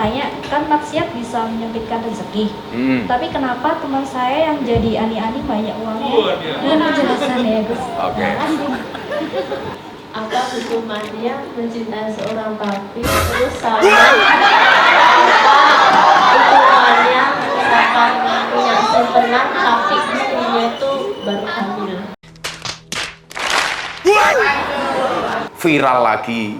tanya, kan maksiat bisa menyempitkan rezeki. Tapi kenapa teman saya yang jadi ani-ani banyak uangnya? Mohon penjelasannya ya Gus. Oke. Apa hukumannya mencintai seorang papi terus sama hukumannya misalkan punya simpenan tapi istrinya itu baru hamil? Viral lagi,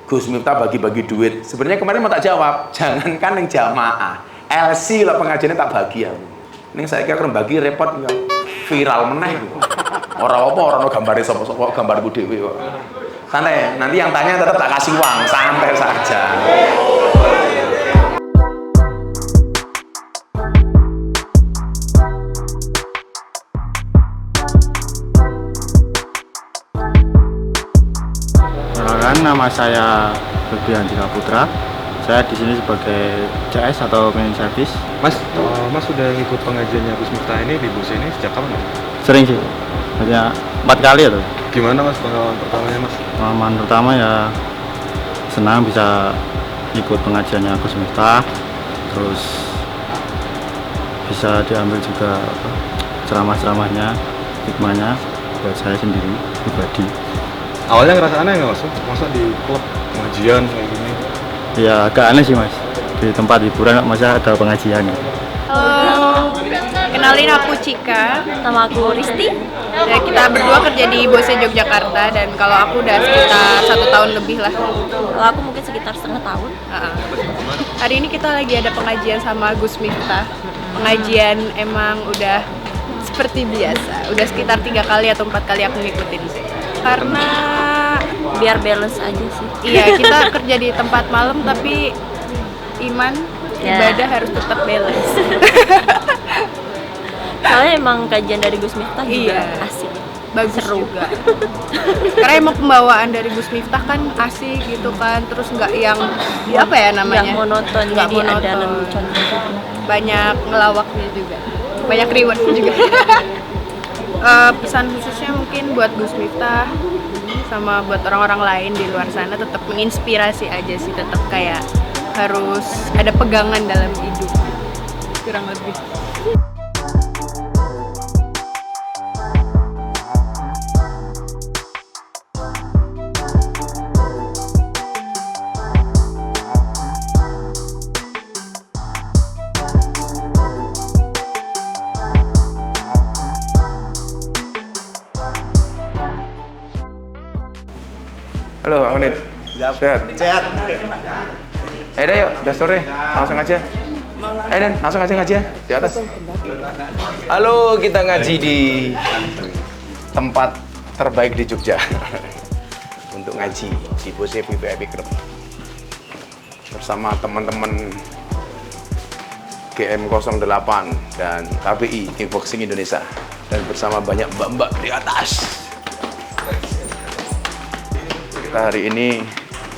Gus Miftah bagi-bagi duit. Sebenarnya kemarin mau tak jawab, jangankan yang jamaah, LC lah pengajiannya tak bagi aku. Ini saya kira bagi repot ya. Viral meneh. Orang apa orang gambarnya sopo-sopo gambarku dewi kok. Santai, nanti yang tanya tetap tak kasih uang, santai saja. Perkenalkan, nama saya Budi Andika Putra. Saya di sini sebagai CS atau cleaning service. Mas sudah ngikut pengajiannya Gus Miftah ini di bus ini sejak kapan? Sering sih, hanya 4 kali atau. Gimana Mas pengalaman pertamanya Mas? Pengalaman pertama ya senang bisa ikut pengajiannya Gus Miftah, terus bisa diambil juga ceramah-ceramahnya, hikmahnya buat saya sendiri pribadi. Awalnya ngerasa aneh nggak Mas? Masa di klub pengajian kayak gini? Ya agak aneh sih Mas, di tempat hiburan masa ada pengajian. Halo, kenalin aku Cika, nama aku Risti. Ya, kita berdua kerja di Bose Yogyakarta dan kalau aku udah sekitar 1 tahun lebih lah. Kalau aku mungkin sekitar setengah tahun. Hari ini kita lagi ada pengajian sama Gus Miftah. Pengajian emang udah seperti biasa, udah sekitar 3 kali atau 4 kali aku ngikutin. Karena Biar balance aja sih. iya, kita kerja di tempat malam tapi iman, ibadah harus tetap balance. Soalnya emang kajian dari Gus Miftah juga Iya. asik. Bagus Seru. juga. Karena emang pembawaan dari Gus Miftah kan asik gitu kan, terus nggak yang apa ya namanya? Nggak monoton, Nggak jadi ada monoton. leluconnya juga. Banyak ngelawaknya juga, banyak rewardnya juga. Pesan khususnya mungkin buat Gus Miftah sama buat orang-orang lain di luar sana, tetap menginspirasi aja sih, tetap kayak harus ada pegangan dalam hidup, kurang lebih. Halo, Pak Unit. Sehat? Sehat. Ayo yuk, udah sore. Langsung aja. Ayo Dan, langsung aja ngaji ya, di atas. Halo, kita ngaji di tempat terbaik di Jogja. Untuk ngaji di Bose VIP Club. Bersama teman-teman GM08 dan KPI Kickboxing Indonesia. Dan bersama banyak mbak-mbak di atas. Kita hari ini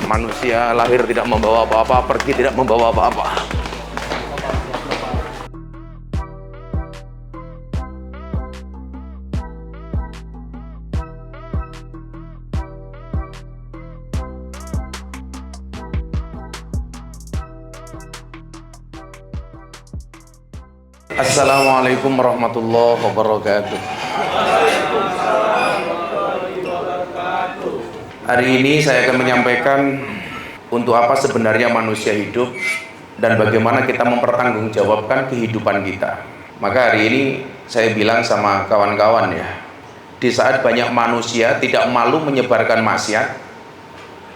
manusia lahir tidak membawa apa-apa, pergi tidak membawa apa-apa. Assalamualaikum warahmatullahi wabarakatuh. Hari ini saya akan menyampaikan untuk apa sebenarnya manusia hidup dan bagaimana kita mempertanggungjawabkan kehidupan kita. Maka hari ini saya bilang sama kawan-kawan ya, di saat banyak manusia tidak malu menyebarkan maksiat,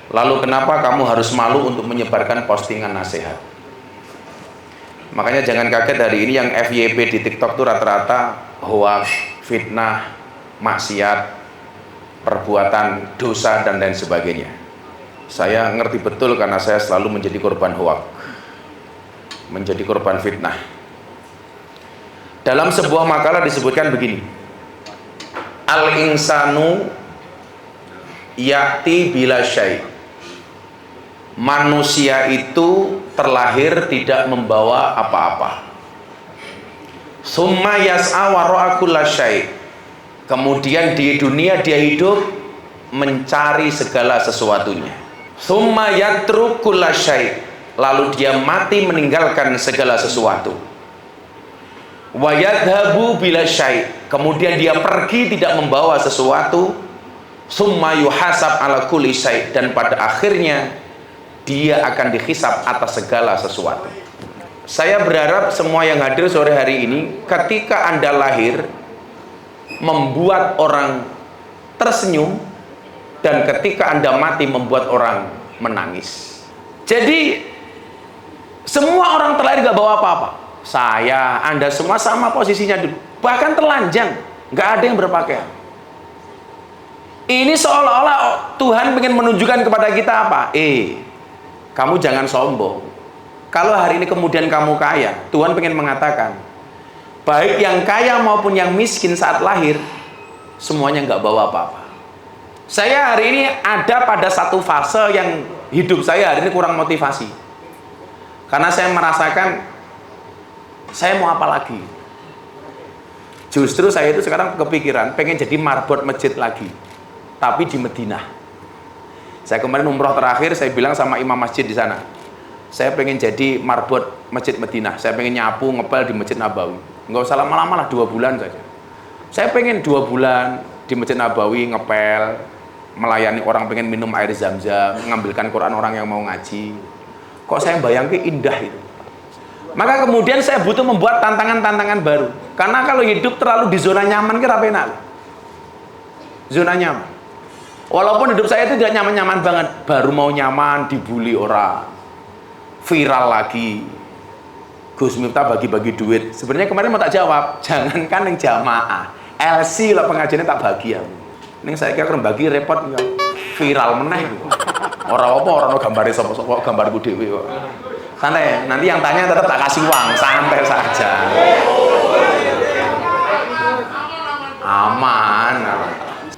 lalu kenapa kamu harus malu untuk menyebarkan postingan nasihat? Makanya jangan kaget hari ini yang FYP di TikTok itu rata-rata hoax, fitnah, maksiat, perbuatan dosa dan lain sebagainya. Saya ngerti betul karena saya selalu menjadi korban hoax, menjadi korban fitnah. Dalam sebuah makalah disebutkan begini, al-insanu ya'ti bila syai'. Manusia itu terlahir tidak membawa apa-apa. Summa yas'a wara'a kulla syai'. Kemudian di dunia dia hidup mencari segala sesuatunya. Summa yatruk kulla syai'. lalu dia mati meninggalkan segala sesuatu. Wa yadhabu bila syai', kemudian dia pergi tidak membawa sesuatu. Summa yuhasab ala kulli syai', dan pada akhirnya dia akan dihisab atas segala sesuatu. Saya berharap semua yang hadir sore hari ini, ketika Anda lahir membuat orang tersenyum, dan ketika Anda mati membuat orang menangis. Jadi semua orang terlahir gak bawa apa-apa. Saya, Anda semua sama posisinya dulu, bahkan telanjang, nggak ada yang berpakaian. Ini seolah-olah Tuhan ingin menunjukkan kepada kita apa? Kamu jangan sombong. Kalau hari ini kemudian kamu kaya, Tuhan ingin mengatakan, baik yang kaya maupun yang miskin saat lahir, semuanya nggak bawa apa-apa. Saya hari ini ada pada satu fase yang hidup saya hari ini kurang motivasi, karena saya merasakan saya mau apa lagi. Justru saya itu sekarang kepikiran pengen jadi marbot masjid lagi, tapi di Madinah. Saya kemarin umroh terakhir, saya bilang sama imam masjid di sana, saya pengen jadi marbot masjid Madinah. Saya pengen nyapu ngepel di Masjid Nabawi. Nggak usah lama-lama lah, 2 bulan saja. Saya pengen 2 bulan di Masjid Nabawi ngepel, melayani orang pengen minum air zam-zam, mengambilkan Quran orang yang mau ngaji. Kok saya bayangin indah itu. Maka kemudian saya butuh membuat tantangan-tantangan baru. Karena kalau hidup terlalu di zona nyaman, kira penak. Zona nyaman. Walaupun hidup saya itu tidak nyaman-nyaman banget. Baru mau nyaman, dibully orang. Viral lagi. Gus Miftah bagi-bagi duit. Sebenarnya kemarin mau tak jawab. Jangankan yang jamaah. LC lah pengajiannya tak bahagia. Ini saya kira bagi repot. Viral meneh. Orang-apa, orang gambarnya sopo-sopo, gambarku dewe. Santai, nanti yang tanya tetap tak kasih uang, santai saja. Aman.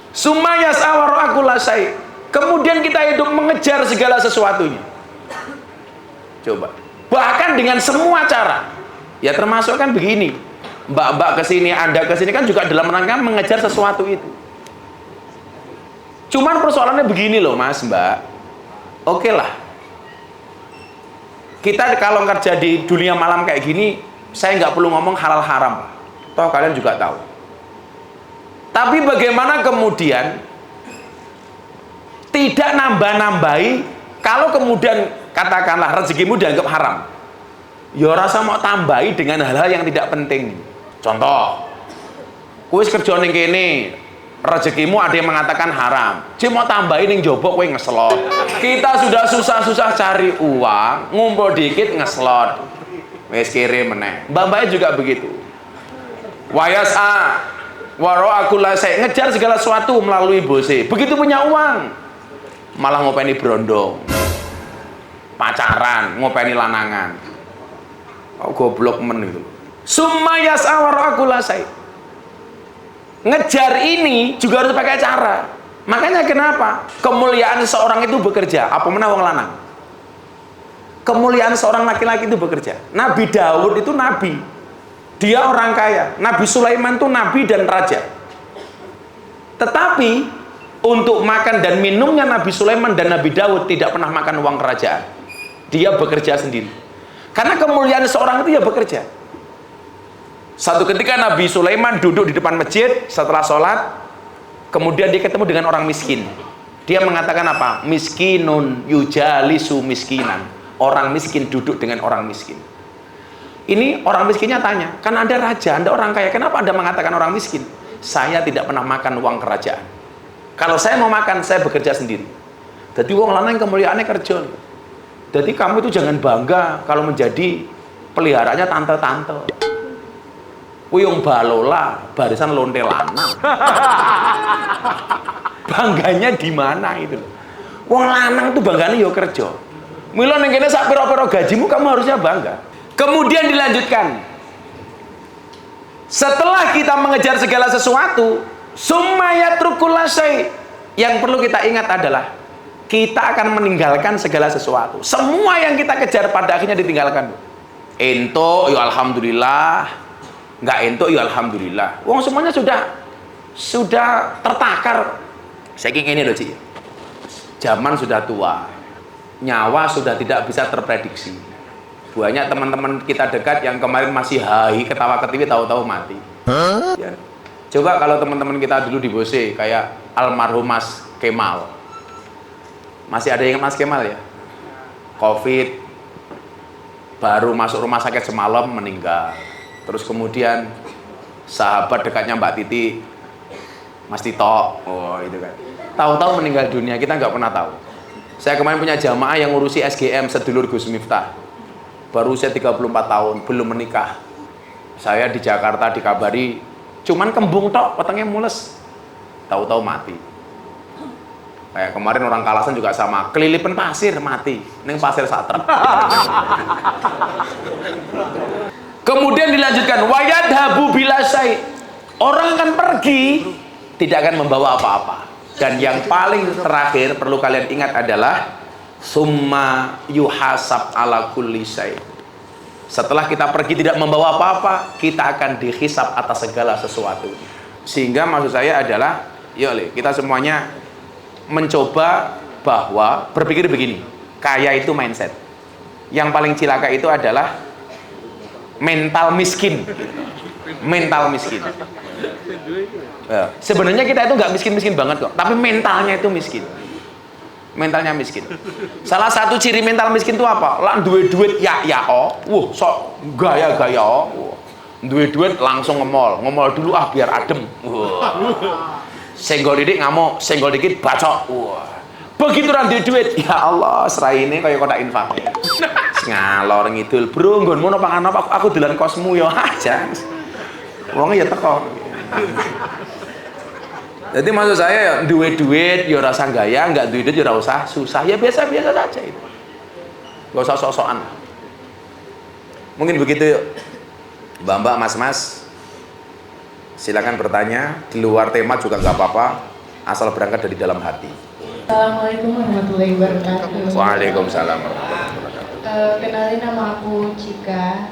Sumayas awaro'akulasai. Kemudian kita hidup mengejar segala sesuatunya. Coba. Bahkan dengan semua cara. Ya termasuk kan begini. Mbak-mbak kesini, Anda kesini kan juga dalam rangka mengejar sesuatu itu. Cuman persoalannya begini loh Mas, Mbak. Oke lah. Kita kalau kerja di dunia malam kayak gini, saya nggak perlu ngomong halal haram. Toh kalian juga tahu. Tapi bagaimana kemudian tidak nambah-nambahi, kalau kemudian katakanlah rezekimu dianggap haram, ya rasa mau tambahi dengan hal-hal yang tidak penting. Contoh, kuis kerja ning kene, rezekimu ada yang mengatakan haram, dia mau tambahin yang jobok kowe ngeslot. Kita sudah susah-susah cari uang, ngumpul dikit ngeslot, wes kirim meneh. Mbak-mbaknya juga begitu. Wayas'a waro'akulasai, ngejar segala sesuatu melalui bose. Begitu punya uang, malah ngopeni brondong, pacaran, ngopeni lanangan. Oh, goblok men itu. Sumayas'a waro'akulasai. Ngejar ini juga harus pakai cara. Makanya kenapa kemuliaan seorang itu bekerja? Apa meneh wong lanang? Kemuliaan seorang laki-laki itu bekerja. Nabi Daud itu nabi, dia orang kaya. Nabi Sulaiman itu nabi dan raja. Tetapi untuk makan dan minumnya Nabi Sulaiman dan Nabi Daud tidak pernah makan uang kerajaan. Dia bekerja sendiri. Karena kemuliaan seorang itu ya bekerja. Satu ketika Nabi Sulaiman duduk di depan masjid setelah sholat, kemudian dia ketemu dengan orang miskin. Dia mengatakan apa? Miskinun yujalisu miskinan. Orang miskin duduk dengan orang miskin. Ini orang miskinnya tanya, kan Anda raja, Anda orang kaya, kenapa Anda mengatakan orang miskin? Saya tidak pernah makan uang kerajaan. Kalau saya mau makan, saya bekerja sendiri. Jadi wong lanang kemuliaannya kerja. Jadi kamu itu jangan bangga kalau menjadi peliharanya tante-tante. Wiyung balola barisan lonte lanang. Bangganya di mana itu? Wong lanang itu bangganya yo kerja. Mila ning kene sak pira-pira gajimu kamu harusnya bangga. Kemudian dilanjutkan. Setelah kita mengejar segala sesuatu, summayatrukulasai. Yang perlu kita ingat adalah kita akan meninggalkan segala sesuatu. Semua yang kita kejar pada akhirnya ditinggalkan. Ento yo alhamdulillah. Nggak entuk ya alhamdulillah. Wong semuanya sudah tertakar. Saking ini loh Ci. Zaman sudah tua. nyawa sudah tidak bisa terprediksi. Banyak teman-teman kita dekat yang kemarin masih hai ketawa ketiwi tahu-tahu mati. Ya. Coba kalau teman-teman kita dulu di Bose kayak almarhum Mas Kemal. Masih ada yang Mas Kemal ya? Covid, baru masuk rumah sakit semalam meninggal. Terus kemudian sahabat dekatnya Mbak Titi, Mas Tito, oh itu kan. Tahu-tahu meninggal dunia, kita nggak pernah tahu. Saya kemarin punya jamaah yang ngurusi SGM sedulur Gus Miftah. Baru usia 34 tahun, belum menikah. Saya di Jakarta dikabari, cuman kembung tok, wetenge mules. Tahu-tahu mati. Kayak kemarin orang Kalasan juga sama, kelilipan pasir mati, neng pasir satrep. Kemudian dilanjutkan, wayadhabu bila syai. Orang akan pergi, tidak akan membawa apa-apa. Dan yang paling terakhir perlu kalian ingat adalah summa yuhasab ala kulli syai. Setelah kita pergi tidak membawa apa-apa, kita akan dihisab atas segala sesuatu. Sehingga maksud saya adalah, yuk kita semuanya mencoba bahwa berpikir begini, kaya itu mindset. Yang paling cilaka itu adalah mental miskin. Mental miskin. Sebenarnya kita itu nggak miskin-miskin banget kok, tapi mentalnya itu miskin. Mentalnya miskin. Salah satu ciri mental miskin itu apa? Lah duwe duit sok gaya-gaya. Duwe duit langsung ngemol dulu biar adem. Senggol didik ngamuk, senggol dikit bacok. Begitu ra duwe duit, ya Allah, seraine kaya kotak infak. Ngalor ngidul, bro, nggonmu ono pangan apa? Aku dolan kosmu ya aja. Wong ya teko. Jadi maksud saya ya duwe duit ya rasa gaya, enggak duwe duit ya ora usah susah, ya biasa-biasa saja itu. Enggak usah sok-sokan. Mungkin begitu Mbak-mbak, Mas-mas. Silakan bertanya, di luar tema juga nggak apa-apa, asal berangkat dari dalam hati. Assalamualaikum warahmatullahi wabarakatuh. Waalaikumsalam warahmatullahi wabarakatuh. Kenalin, nama aku Cika.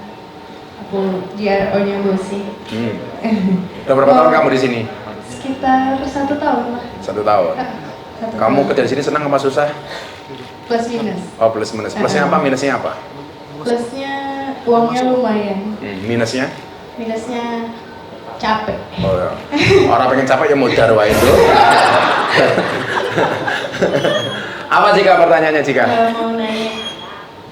Aku JRO-nya Bosi. Udah berapa tahun kamu di sini? Sekitar 1 tahun lah. 1 tahun. Kamu kerja di sini senang apa susah? Plus minus. Oh, plus minus. Plusnya apa? Minusnya apa? Plusnya uangnya lumayan. Minusnya? Minusnya capek. Oh ya. Orang pengen capek ya modar wae itu. Apa Jika pertanyaannya Jika? Mau nanya.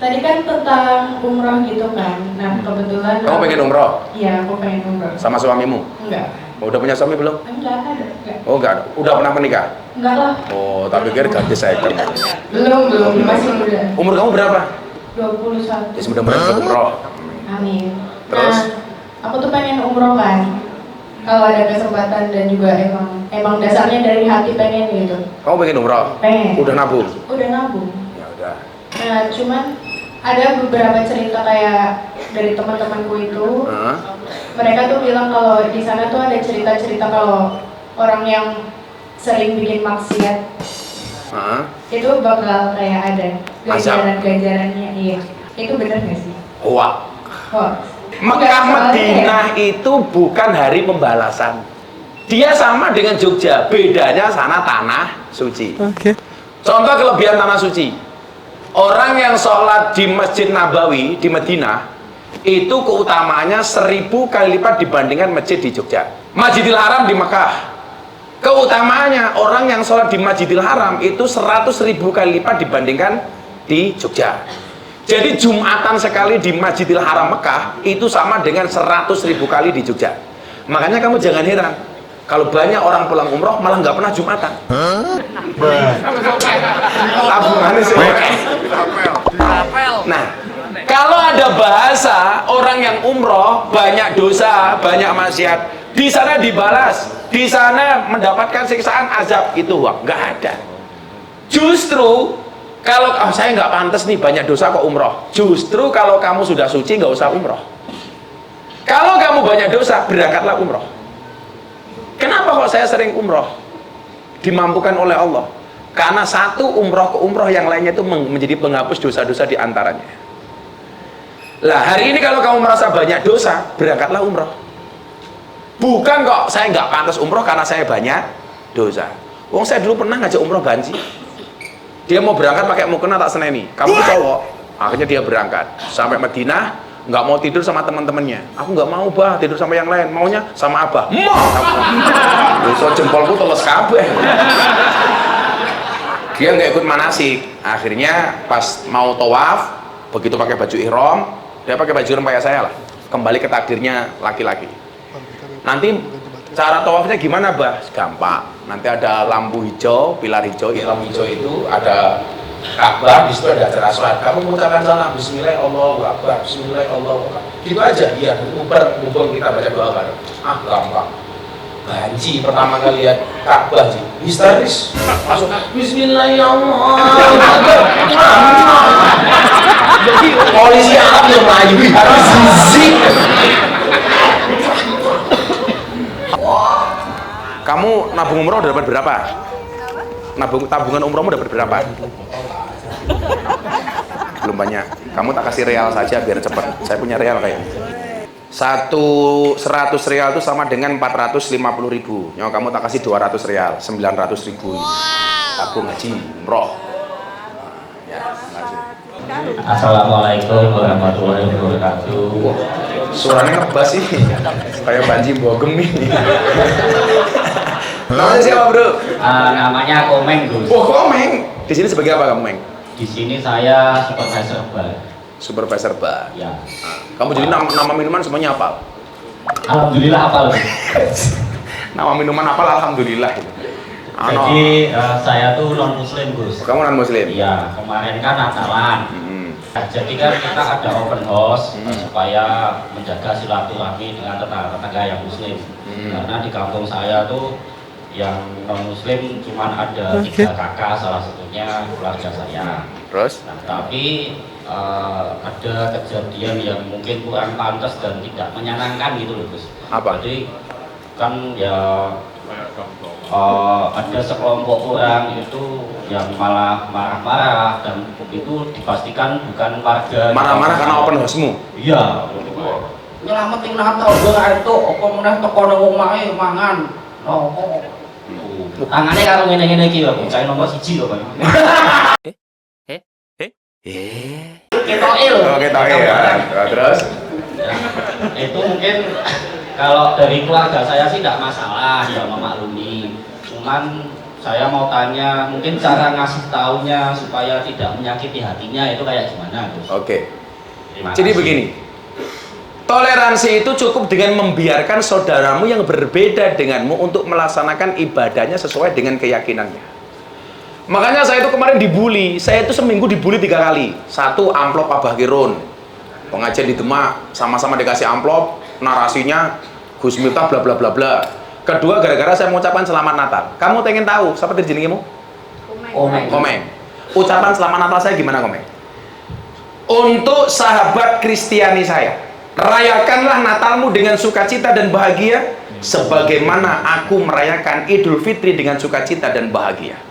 Tadi kan tentang umroh gitu kan. Nah, kebetulan Kamu pengen umroh? Iya, aku pengen umroh. Sama suamimu? Enggak. Udah punya suami belum? Enggak ada. Enggak. Oh enggak ada. Udah pernah menikah? Enggak lah. Oh, tak pikir gadis saya kan. Belum, masih muda. Umur kamu berapa? 21. Ya mudah-mudahan ikut umroh. Amin. Terus? Nah, aku tuh pengen umroh kan. Kalau ada kesempatan dan juga emang dasarnya dari hati pengen gitu. Kamu pengen umroh? Pengen. Udah nabung? Udah nabung. Ya udah. Nah, cuman ada beberapa cerita kayak dari teman-temanku itu. Mereka tuh bilang kalau di sana tuh ada cerita-cerita kalau orang yang sering bikin maksiat itu bakal kayak ada ganjaran-ganjarannya. Iya. Itu benar nggak sih? Hoak. Hoax. Mekah Madinah itu bukan hari pembalasan. Dia sama dengan Jogja, bedanya sana tanah suci. Contoh kelebihan tanah suci. Orang yang sholat di Masjid Nabawi di Madinah itu keutamaannya 1000 kali lipat dibandingkan masjid di Jogja. Masjidil Haram di Mekah, keutamaannya orang yang sholat di Masjidil Haram itu 100.000 kali lipat dibandingkan di Jogja. Jadi Jumatan sekali di Masjidil Haram Mekah itu sama dengan 100.000 kali di Jogja. Makanya kamu jangan heran kalau banyak orang pulang umroh malah nggak pernah Jumatan. Tabungannya sih. Nah, kalau ada bahasa orang yang umroh banyak dosa, banyak maksiat, di sana dibalas, di sana mendapatkan siksaan azab, itu nggak ada. Justru kalau saya nggak pantas nih banyak dosa kok umroh. Justru kalau kamu sudah suci nggak usah umroh. Kalau kamu banyak dosa berangkatlah umroh. Kenapa kok saya sering umroh? Dimampukan oleh Allah. Karena satu umroh ke umroh yang lainnya itu menjadi penghapus dosa-dosa di antaranya. Lah hari ini kalau kamu merasa banyak dosa berangkatlah umroh. Bukan kok saya nggak pantas umroh karena saya banyak dosa. Wong saya dulu pernah ngajak umroh banji. Dia mau berangkat pakai mukena tak seneni. Kamu tuh cowok. Akhirnya dia berangkat sampai Madinah, nggak mau tidur sama teman-temannya. Aku nggak mau bah tidur sama yang lain, maunya sama Abah. So jempolku teles kabeh. Dia nggak ikut manasik. Akhirnya pas mau tawaf, begitu pakai baju ihram, dia pakai baju ihram kayak saya lah. Kembali ke takdirnya laki-laki. Nanti cara tawafnya gimana, bah? Gampang. Nanti ada lampu hijau, pilar hijau, lampu hijau itu ada Ka'bah, di situ ada Hajar Aswad. Kamu mengucapkan salam Bismillah Allahu Akbar, Bismillah Allahu Akbar. Gitu aja, iya. Mumpung kita baca doa bareng. Gampang. Banci pertama kali lihat Ka'bah sih, histeris. Masuk Bismillah Allahu Akbar. Jadi polisi Arab yang maju harus zizik. Kamu nabung umroh dapat berapa? Tabungan umrohmu dapat berapa? Belum banyak. Kamu tak kasih real saja biar cepat. Saya punya real kayak 100 real itu sama dengan 450.000. Nyawa kamu tak kasih 200 real, 900.000. Tabung haji umroh. Ya, Assalamualaikum warahmatullahi wabarakatuh. Suaranya ngebas sih. Kayak banji bogem nih. Namanya siapa, Bro? Namanya Komeng, Gus. Oh, Komeng. Di sini sebagai apa, Komeng? Di sini saya supervisor bar. Supervisor bar. Ya. Kamu jadi nama minuman semuanya apa? Alhamdulillah hafal. Nama minuman apa? Alhamdulillah. Jadi saya tuh non muslim, Gus. Kamu non muslim? Iya. Kemarin kan Natalan. Jadi kan kita ada open house supaya menjaga silaturahmi dengan tetangga yang muslim. Karena di kampung saya tuh yang non muslim cuma ada 3 kakak, salah satunya keluarga saya. Terus? Nah, tapi ada kejadian yang mungkin kurang pantas dan tidak menyenangkan gitu loh, Gus. Apa? Jadi kan ya ada sekelompok orang itu yang malah marah-marah dan itu dipastikan bukan warga. Marah-marah karena open house-mu? Iya. Nyelamatin Natal ora itu apa meneh teko nang omahe mangan. Nopo. Tangane karo ngene-ngene iki lho, bocah nomor 1 kok, Pak. Ketoke lho. Oh, ketoke ya. Terus? Itu mungkin kalau dari keluarga saya sih tidak masalah, ya memaklumi. Cuman saya mau tanya, mungkin cara ngasih taunya supaya tidak menyakiti hatinya itu kayak gimana, Gus? Oke. Jadi begini. Toleransi itu cukup dengan membiarkan saudaramu yang berbeda denganmu untuk melaksanakan ibadahnya sesuai dengan keyakinannya. Makanya saya itu kemarin dibully. Saya itu seminggu dibully 3 kali. 1, amplop Abah Kirun. Pengajian di Demak, sama-sama dikasih amplop, narasinya Gus Miftah bla bla bla bla. Kedua, gara-gara saya mengucapkan selamat Natal. Kamu pengen tahu siapa jenengmu? Komeng. Ucapan selamat Natal saya gimana, Komeng? Untuk sahabat Kristiani saya, rayakanlah Natalmu dengan sukacita dan bahagia sebagaimana aku merayakan Idul Fitri dengan sukacita dan bahagia.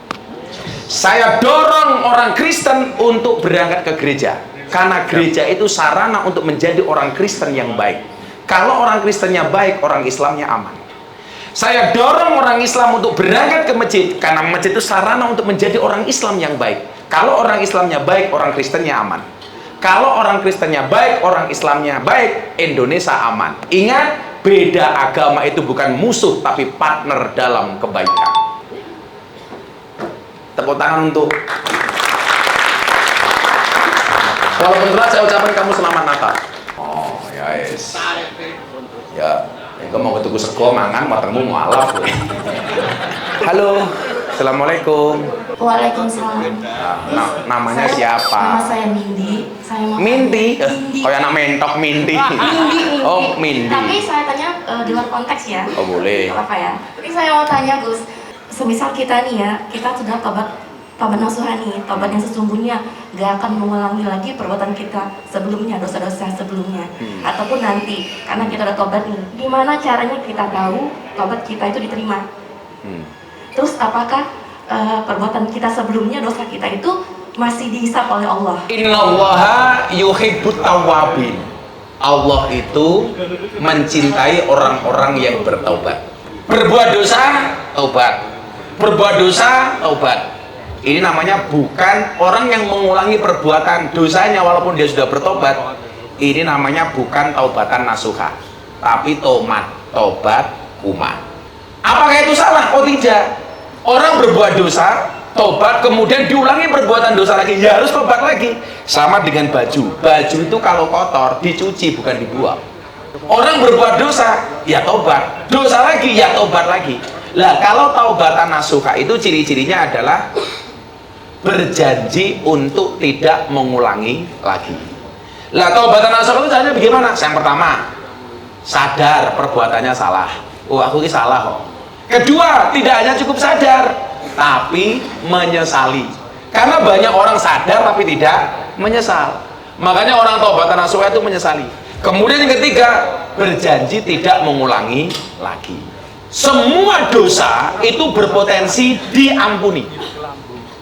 Saya dorong orang Kristen untuk berangkat ke gereja karena gereja itu sarana untuk menjadi orang Kristen yang baik. Kalau orang Kristennya baik, orang Islamnya aman. Saya dorong orang Islam untuk berangkat ke masjid karena masjid itu sarana untuk menjadi orang Islam yang baik. Kalau orang Islamnya baik, orang Kristennya aman. Kalau orang Kristennya baik, orang Islamnya baik, Indonesia aman. Ingat, beda agama itu bukan musuh, tapi partner dalam kebaikan. Tepuk tangan untuk. Walaupun berat, saya ucapkan kamu selamat Natal. Oh, ya yes. Ya, itu mau ketemu sego mangan, matangmu mualaf. Halo, assalamualaikum. Waalaikumsalam. Namanya siapa? Nama saya Mindy. Saya mau Mindy? Kayak anak mentok Mindy. Mindy. Oh, Mindy. Tapi saya tanya di luar konteks ya. Oh, boleh. Apa ya? Tapi saya mau tanya Gus, semisal kita nih ya, kita sudah tobat nasuha nih, tobat yang sesungguhnya gak akan mengulangi lagi perbuatan kita sebelumnya, dosa-dosa sebelumnya, ataupun nanti, karena kita udah tobat nih. Gimana caranya kita tahu tobat kita itu diterima? Terus apakah perbuatan kita sebelumnya, dosa kita itu masih dihisap oleh Allah? Innallaha yuhibbut tawwabin. Allah itu mencintai orang-orang yang bertaubat. Berbuat dosa, taubat. Berbuat dosa, taubat. Ini namanya bukan orang yang mengulangi perbuatan dosanya walaupun dia sudah bertobat. Ini namanya bukan taubatan nasuha, tapi tobat kumah. Apakah itu salah? Oh tidak. Orang berbuat dosa, tobat, kemudian diulangi perbuatan dosa lagi, ya harus tobat lagi. Sama dengan baju. Baju itu kalau kotor dicuci, bukan dibuang. Orang berbuat dosa, ya tobat. Dosa lagi, ya tobat lagi. Lah kalau taubatan nasuha itu ciri-cirinya adalah berjanji untuk tidak mengulangi lagi. Lah taubatan nasuha itu caranya bagaimana? Yang pertama, sadar perbuatannya salah. Oh aku ini salah kok. Kedua, tidak hanya cukup sadar, tapi menyesali. Karena banyak orang sadar tapi tidak menyesal. Makanya orang taubatan nasuha itu menyesali. Kemudian yang ketiga, berjanji tidak mengulangi lagi. Semua dosa itu berpotensi diampuni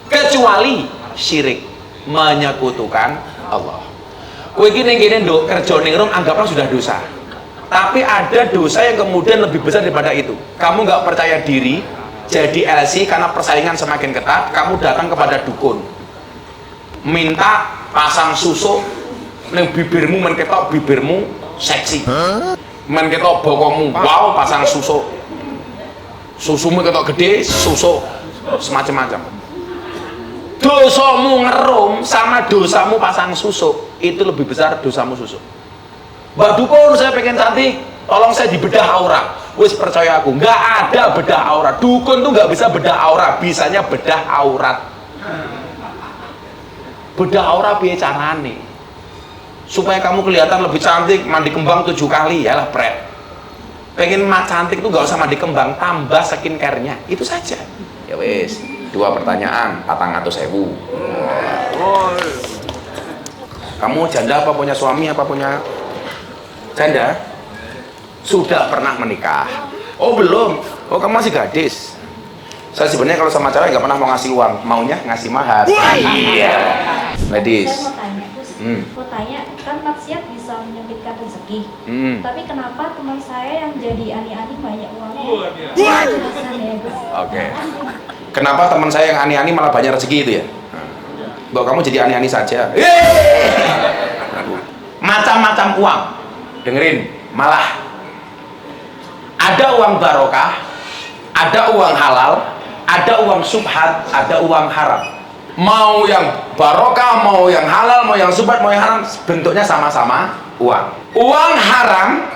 kecuali syirik, menyekutukan Allah. Kowe iki ning kene nduk kerja ning rum anggaplah sudah dosa. Tapi ada dosa yang kemudian lebih besar daripada itu. Kamu nggak percaya diri, jadi LC karena persaingan semakin ketat, kamu datang kepada dukun. Minta pasang susuk ning bibirmu, men ketok bibirmu seksi. Men ketok bokongmu, wow, pasang susuk. Susumu ketok gede, susuk semacam-macam. Dosamu ngerum sama dosamu pasang susuk itu lebih besar dosamu susuk. Mbak dukun, saya pengen cantik, tolong saya dibedah aura. Wis percaya aku, nggak ada bedah aura. Dukun tuh nggak bisa bedah aura, bisanya bedah aurat. Bedah aura piye carane? Supaya kamu kelihatan lebih cantik, mandi kembang 7 kali, yalah pret. Pengen cantik tuh nggak usah mandi kembang, tambah skincare-nya, itu saja. Ya wis, 2 pertanyaan, 400.000. Kamu janda apa punya suami apa punya janda? Sudah pernah menikah? Oh belum. Oh kamu masih gadis. Saya sebenarnya kalau sama cewek nggak pernah mau ngasih uang, maunya ngasih mahar. Iya. Ladies. Saya mau tanya, Gus. Mau tanya, kan maksiat bisa menyempitkan rezeki. Tapi kenapa teman saya yang jadi ani-ani banyak uangnya? Jelasan ya, Gus. Oke. Kenapa teman saya yang ani-ani malah banyak rezeki itu ya? Bahwa kamu jadi ani-ani saja. Macam-macam uang. Dengerin, malah ada uang barokah, ada uang halal, ada uang subhat, ada uang haram. Mau yang barokah, mau yang halal, mau yang subhat, mau yang haram, bentuknya sama-sama uang. Uang haram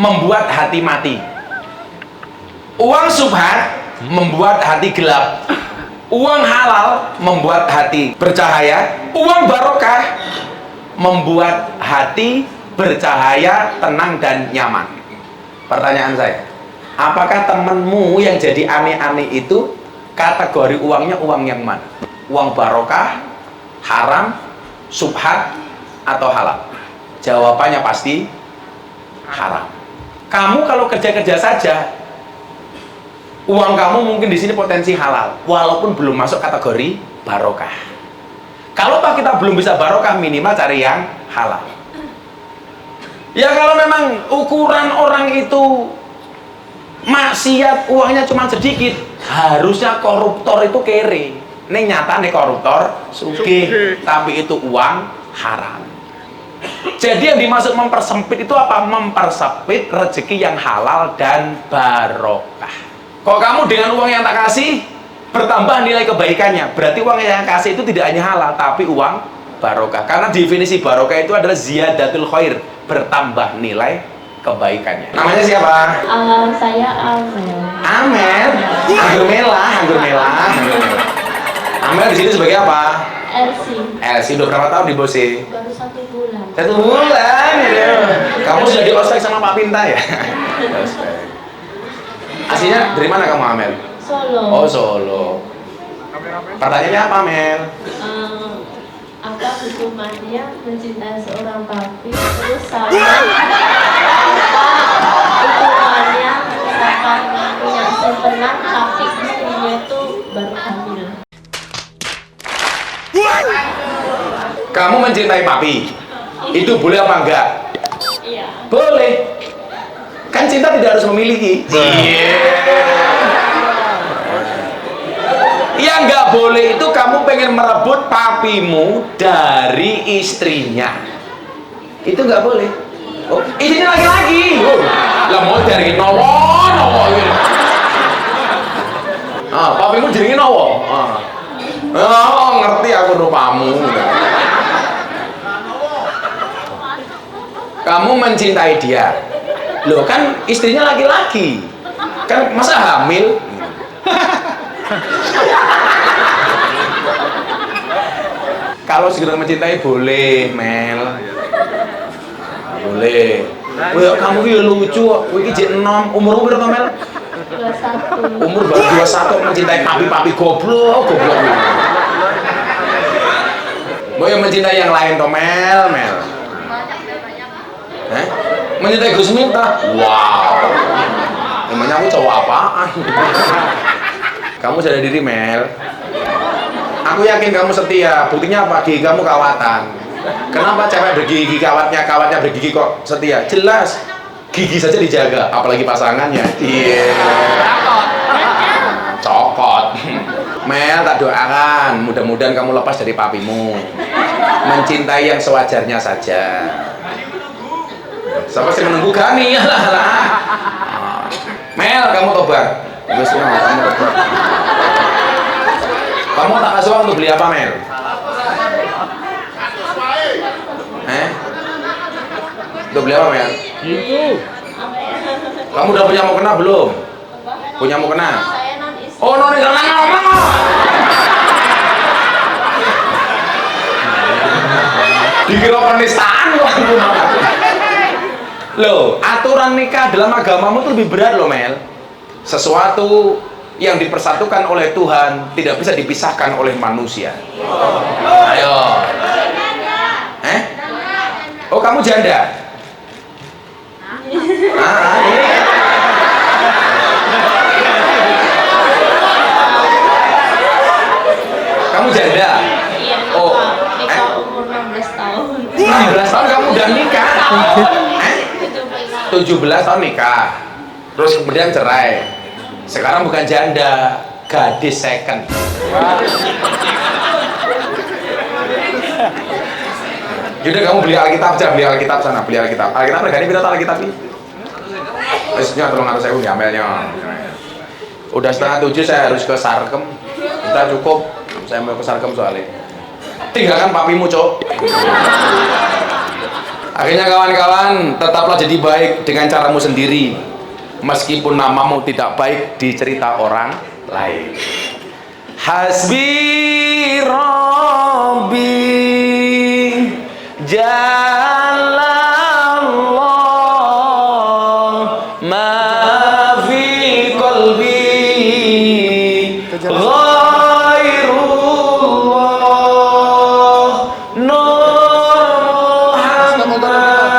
membuat hati mati. Uang subhat membuat hati gelap. Uang halal membuat hati bercahaya. Uang barokah membuat hati bercahaya, tenang dan nyaman. Pertanyaan saya, apakah temenmu yang jadi aneh-aneh itu kategori uangnya uang yang mana? Uang barokah, haram, subhat, atau halal? Jawabannya pasti haram. Kamu kalau kerja-kerja saja, uang kamu mungkin di sini potensi halal, walaupun belum masuk kategori barokah. Kalau kita belum bisa barokah, minimal cari yang halal. Ya kalau memang ukuran orang itu maksiat uangnya cuma sedikit, harusnya koruptor itu kere. Ini nyata nih koruptor sugih, tapi itu uang haram. Jadi yang dimaksud mempersempit itu apa? Mempersempit rezeki yang halal dan barokah. Kalau kamu dengan uang yang tak kasih bertambah nilai kebaikannya, berarti uang yang kasih itu tidak hanya halal tapi uang barokah. Karena definisi barokah itu adalah ziyadatul khair, bertambah nilai kebaikannya. Namanya siapa? Saya Amel. Amel? Anggur Melah. Amel di sini sebagai apa? Elsie. Udah berapa tahun di Bose? Baru 1 bulan. 1 bulan ya. Kamu sudah di ospek sama Pak Pinta ya? Aslinya dari mana kamu Amel? Solo. Oh Solo. Pertanyaannya apa Amel? Apa hukumannya mencintai seorang papi, terus sama apa hukumannya misalkan punya simpenan tapi istrinya itu baru hamil? Kamu mencintai papi, itu boleh apa enggak? Iya. Boleh. Kan cinta tidak harus memiliki. Yang nggak boleh itu kamu pengen merebut papimu dari istrinya. Itu nggak boleh. Oh, istrinya laki-laki. Oh, lah mau dari nowo gitu. Papimu jenenge nowo. Oh, ngerti aku rupamu. Kamu mencintai dia. Loh, kan istrinya laki-laki. Kan masa hamil? Kalau segera mencintai boleh, Mel. Boleh. Wah, kamu ini lucu. Wih, jek 6. Umurmu berapa, Mel? 21. Umur baru 21 mencintai papi-papi goblok. Mau yang mencintai yang lain toh, Mel. Mencintai Gus Miftah? Wow. Emangnya aku cowok apaan? Kamu sadar diri, Mel. Aku yakin kamu setia. Buktinya apa? Gigi kamu kawatan. Kenapa cewek bergigi kawatnya bergigi kok setia? Jelas. Gigi saja dijaga, apalagi pasangannya. Iya. Cokot. Mel, tak doakan. Mudah-mudahan kamu lepas dari papimu. Mencintai yang sewajarnya saja. Siapa sih menunggu kami? Mel, kamu tobat. Terus kamu tobat. Kamu tak kasih uang untuk beli apa, Mel? Untuk beli apa, Mel? Kamu udah punya mukena belum? Punya mukena? Oh, non jangan ngomong. Dikira penistaan loh. Aturan nikah dalam agamamu itu lebih berat loh, Mel. Sesuatu yang dipersatukan oleh Tuhan tidak bisa dipisahkan oleh manusia. Ayo. Oh, kamu janda? Kamu janda? Oh, nikah umur 16 tahun. 16 tahun kamu udah nikah? 17 tahun nikah. Terus kemudian cerai. Sekarang bukan janda, gadis second. Yaudah kamu beli Alkitab aja, beli Alkitab sana, beli Alkitab. Alkitab regane piro ta Alkitab iki? Wesnya 300.000 diamelnya. Udah 6:30 saya harus ke Sarkem. Kita cukup, saya mau ke Sarkem soalnya. Tinggalkan papimu, Cok. Akhirnya kawan-kawan, tetaplah jadi baik dengan caramu sendiri. Meskipun namamu tidak baik di cerita orang lain. Hasbi Rabbi Jalallah ma fi qalbi ghairullah Nur Muhammad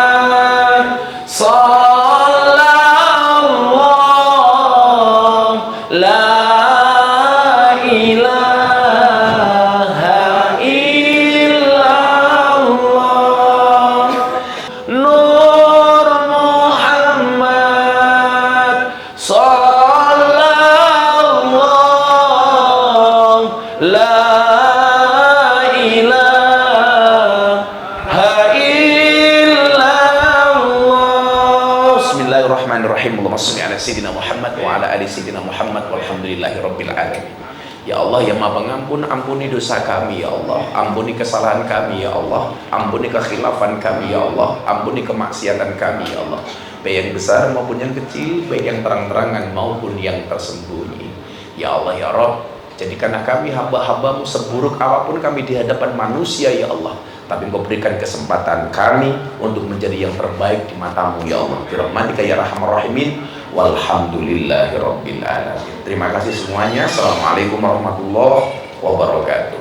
sallallahu la ilaha illallah Nur Muhammad sallallahu la ilaha illallah. Bismillahirrahmanirrahim. Allahumma shalli ala sayyidina Muhammad wa ala ali sayyidina Muhammad walhamdulillahi rabbil alamin. Ya Allah yang Maha Pengampun, ampuni dosa kami ya Allah, ampuni kesalahan kami ya Allah, ampuni kekhilafan kami ya Allah, ampuni kemaksiatan kami ya Allah, baik yang besar maupun yang kecil, baik yang terang-terangan maupun yang tersembunyi. Ya Allah ya Rabb, jadikanlah kami hamba-hambamu seburuk apapun kami di hadapan manusia ya Allah, tapi Engkau berikan kesempatan kami untuk menjadi yang terbaik di matamu ya Allah. Birahmatika ya Arhamar Rahimin. Walhamdulillahirabbil alamin. Terima kasih semuanya. Assalamualaikum warahmatullahi wabarakatuh.